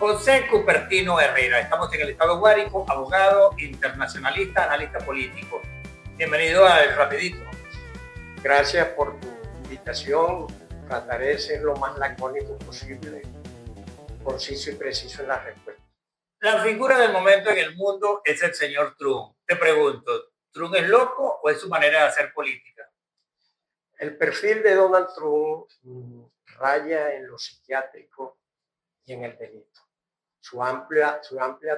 José Cupertino Herrera. Estamos en el estado Guárico, abogado, internacionalista, analista político. Bienvenido al Rapidito. Gracias por tu invitación. Trataré de ser lo más lacónico posible, conciso y preciso en la respuesta. La figura del momento en el mundo es el señor Trump. Te pregunto, ¿Trump es loco o es su manera de hacer política? El perfil de Donald Trump raya en lo psiquiátrico y en el delito. Su amplia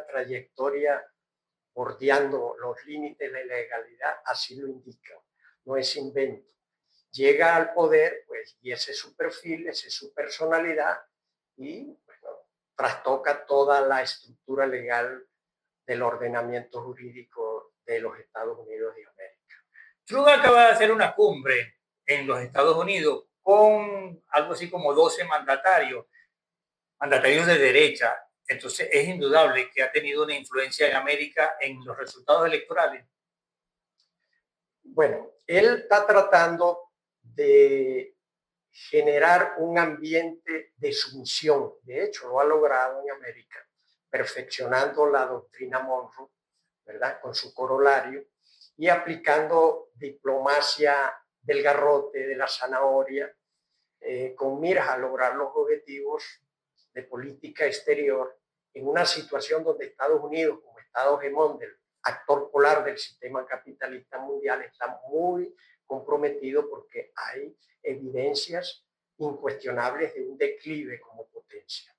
trayectoria bordeando los límites de la legalidad así lo indica. No es invento. Llega al poder, pues, y ese es su perfil, esa es su personalidad, y bueno, trastoca toda la estructura legal del ordenamiento jurídico de los Estados Unidos de América. Trump acaba de hacer una cumbre en los Estados Unidos con algo así como 12 mandatarios de derecha. Entonces es indudable que ha tenido una influencia en América en los resultados electorales. Bueno, él está tratando de generar un ambiente de sumisión. De hecho, lo ha logrado en América, perfeccionando la doctrina Monroe, ¿verdad?, con su corolario, y aplicando diplomacia del garrote, de la zanahoria, con miras a lograr los objetivos de política exterior en una situación donde Estados Unidos, como Estado hegemón del actor polar del sistema capitalista mundial, está muy comprometido porque hay evidencias incuestionables de un declive como potencia.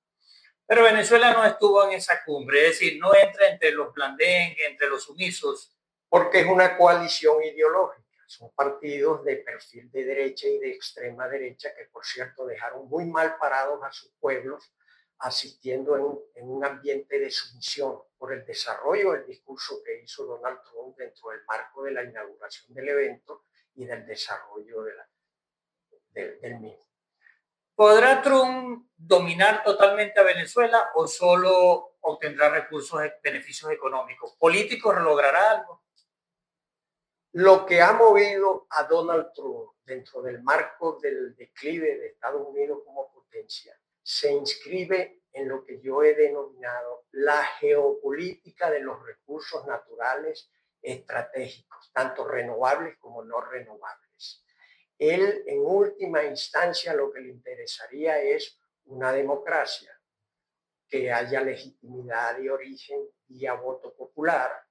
Pero Venezuela no estuvo en esa cumbre, es decir, no entra entre los blandengues, entre los sumisos. Porque es una coalición ideológica, son partidos de perfil de derecha y de extrema derecha que, por cierto, dejaron muy mal parados a sus pueblos, asistiendo en un ambiente de sumisión por el desarrollo del discurso que hizo Donald Trump dentro del marco de la inauguración del evento y del desarrollo del mismo. ¿Podrá Trump dominar totalmente a Venezuela o solo obtendrá beneficios económicos? ¿Políticos logrará algo? Lo que ha movido a Donald Trump dentro del marco del declive de Estados Unidos como potencia se inscribe en lo que yo he denominado la geopolítica de los recursos naturales estratégicos, tanto renovables como no renovables. Él, en última instancia, lo que le interesaría es una democracia, que haya legitimidad de origen vía voto popular,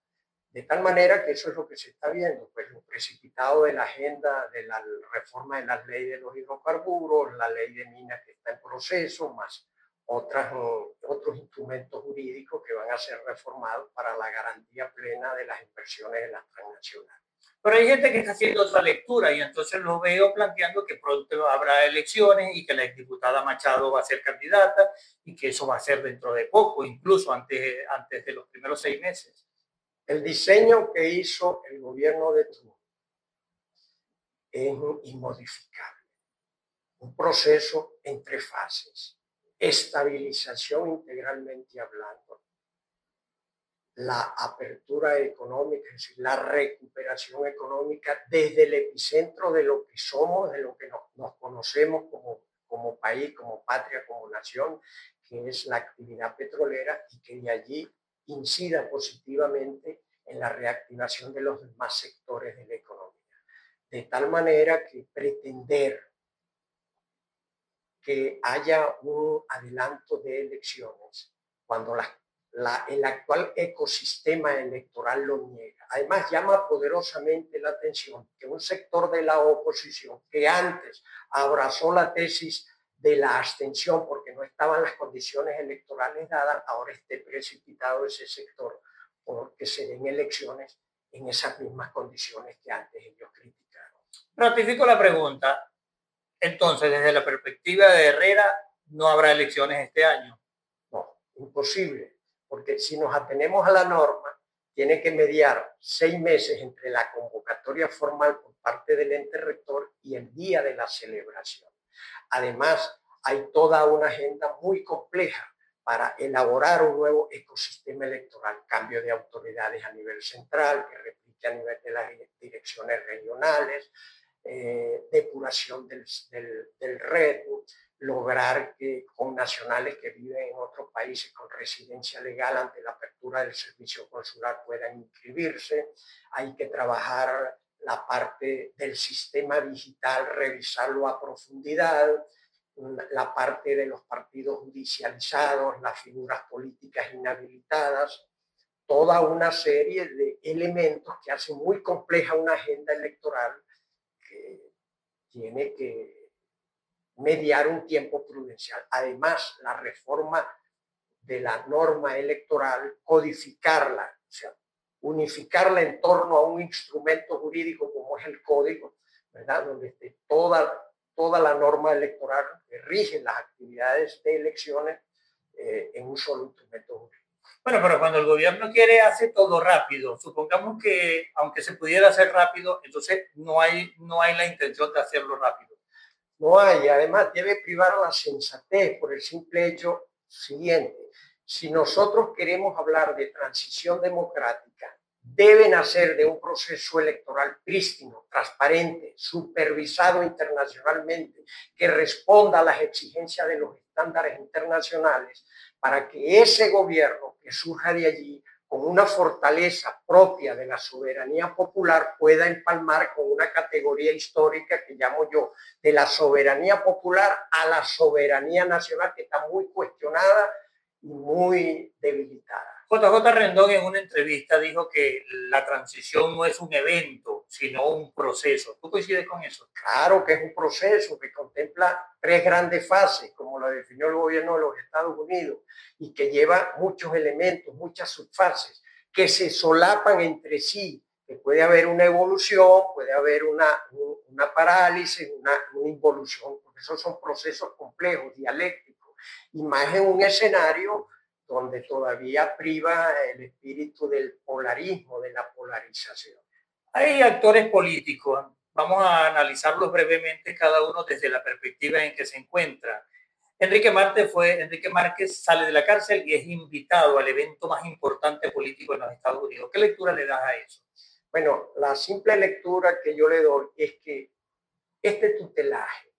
de tal manera que eso es lo que se está viendo, pues lo precipitado de la agenda de la reforma de las leyes de los hidrocarburos, la ley de minas que está en proceso, más otros instrumentos jurídicos que van a ser reformados para la garantía plena de las inversiones de las transnacionales. Pero hay gente que está haciendo otra lectura y entonces lo veo planteando que pronto habrá elecciones y que la exdiputada Machado va a ser candidata y que eso va a ser dentro de poco, incluso antes de los primeros 6 meses. El diseño que hizo el gobierno de Trump es inmodificable. Un proceso en 3 fases. Estabilización integralmente hablando, la apertura económica, es decir, la recuperación económica desde el epicentro de lo que somos, de lo que nos conocemos como país, como patria, como nación, que es la actividad petrolera, y que de allí incida positivamente en la reactivación de los demás sectores de la economía. De tal manera que pretender que haya un adelanto de elecciones cuando el actual ecosistema electoral lo niega. Además, llama poderosamente la atención que un sector de la oposición que antes abrazó la tesis de la abstención porque no estaban las condiciones electorales dadas, ahora esté precipitado ese sector porque se den elecciones en esas mismas condiciones que antes ellos criticaron. Ratifico la pregunta. Entonces, desde la perspectiva de Herrera, no habrá elecciones este año. No, imposible, porque si nos atenemos a la norma, tiene que mediar 6 meses entre la convocatoria formal por parte del ente rector y el día de la celebración. Además, hay toda una agenda muy compleja para elaborar un nuevo ecosistema electoral, cambio de autoridades a nivel central, que replique a nivel de las direcciones regionales, depuración del red, lograr que con nacionales que viven en otros países con residencia legal ante la apertura del servicio consular puedan inscribirse. Hay que trabajar la parte del sistema digital, revisarlo a profundidad, la parte de los partidos judicializados, las figuras políticas inhabilitadas, toda una serie de elementos que hacen muy compleja una agenda electoral que tiene que mediar un tiempo prudencial. Además, la reforma de la norma electoral, codificarla, o sea, unificarla en torno a un instrumento jurídico como es el código, ¿verdad? Donde esté toda la norma electoral que rige las actividades de elecciones en un solo instrumento jurídico. Bueno, pero cuando el gobierno quiere hacer todo rápido, supongamos que aunque se pudiera hacer rápido, entonces no hay la intención de hacerlo rápido. No hay, además debe privar la sensatez por el simple hecho siguiente. Si nosotros queremos hablar de transición democrática, debe nacer de un proceso electoral prístino, transparente, supervisado internacionalmente, que responda a las exigencias de los estándares internacionales, para que ese gobierno que surja de allí con una fortaleza propia de la soberanía popular pueda empalmar con una categoría histórica que llamo yo de la soberanía popular a la soberanía nacional, que está muy cuestionada y muy debilitada. JJ Rendón en una entrevista dijo que la transición no es un evento, sino un proceso. ¿Tú coincides con eso? Claro que es un proceso que contempla 3 grandes fases, como lo definió el gobierno de los Estados Unidos, y que lleva muchos elementos, muchas subfases, que se solapan entre sí, que puede haber una evolución, puede haber una parálisis, una involución, porque esos son procesos complejos, dialécticos, y más en un escenario donde todavía priva el espíritu del polarismo, de la polarización. Hay actores políticos, vamos a analizarlos brevemente cada uno desde la perspectiva en que se encuentra. Enrique Márquez sale de la cárcel y es invitado al evento más importante político en los Estados Unidos. ¿Qué lectura le das a eso? Bueno, la simple lectura que yo le doy es que este tutelaje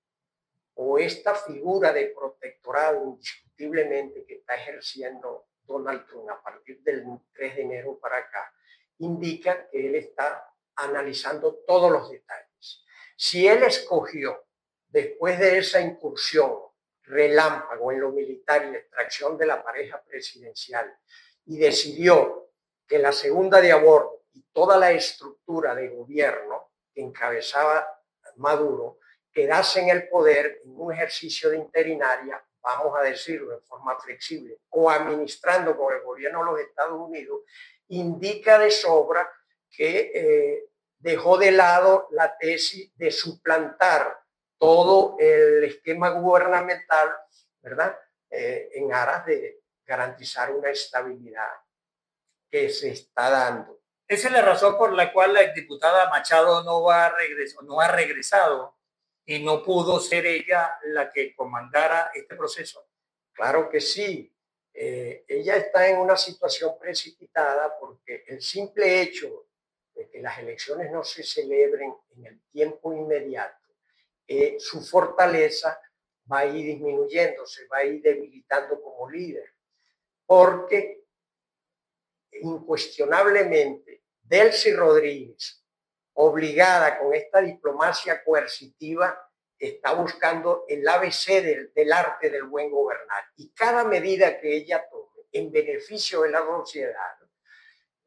o esta figura de protectorado indiscutiblemente que está ejerciendo Donald Trump a partir del 3 de enero para acá, indica que él está analizando todos los detalles. Si él escogió, después de esa incursión relámpago en lo militar y la extracción de la pareja presidencial, y decidió que la segunda de a bordo y toda la estructura de gobierno que encabezaba Maduro quedase en el poder en un ejercicio de interinaria, vamos a decirlo de forma flexible, coadministrando con el gobierno de los Estados Unidos, indica de sobra que dejó de lado la tesis de suplantar todo el esquema gubernamental, ¿verdad? En aras de garantizar una estabilidad que se está dando. Esa es la razón por la cual la exdiputada Machado no ha regresado y no pudo ser ella la que comandara este proceso. Claro que sí. Ella está en una situación precipitada porque el simple hecho de que las elecciones no se celebren en el tiempo inmediato, su fortaleza va a ir disminuyendo, se va a ir debilitando como líder, porque incuestionablemente Delcy Rodríguez, obligada con esta diplomacia coercitiva, está buscando el ABC del arte del buen gobernar, y cada medida que ella tome en beneficio de la sociedad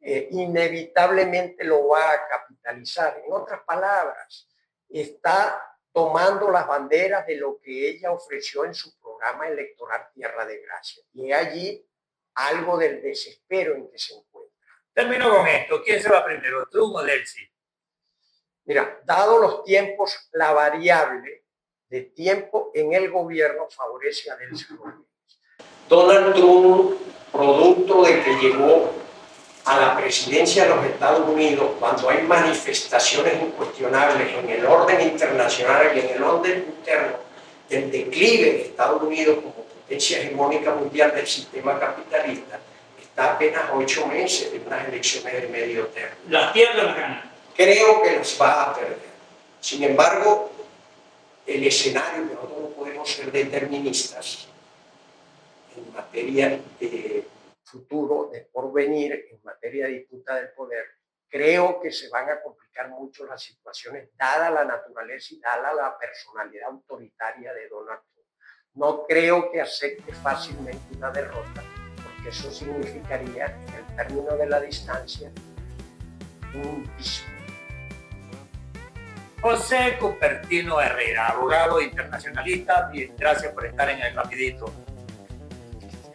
inevitablemente lo va a capitalizar. En otras palabras, está tomando las banderas de lo que ella ofreció en su programa electoral Tierra de Gracia, y allí algo del desespero en que se encuentra. Termino con esto. ¿Quién se va primero, Trump o Delcy? Mira, dado los tiempos, la variable de tiempo en el gobierno favorece a Delcy Rodríguez. Donald Trump, producto de que llegó a la presidencia de los Estados Unidos cuando hay manifestaciones incuestionables en el orden internacional y en el orden interno del declive de Estados Unidos como potencia hegemónica mundial del sistema capitalista, está apenas 8 meses de unas elecciones de medio término. ¿Las pierde o las gana? Creo que las va a perder. Sin embargo, el escenario, que nosotros no podemos ser deterministas en materia de futuro, de porvenir, en materia de disputa del poder, creo que se van a complicar mucho las situaciones, dada la naturaleza y dada la personalidad autoritaria de Donald Trump. No creo que acepte fácilmente una derrota, porque eso significaría, en el término de la distancia, un piso. José Cupertino Herrera, abogado internacionalista, y gracias por estar en El Rapidito.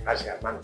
Gracias, hermano.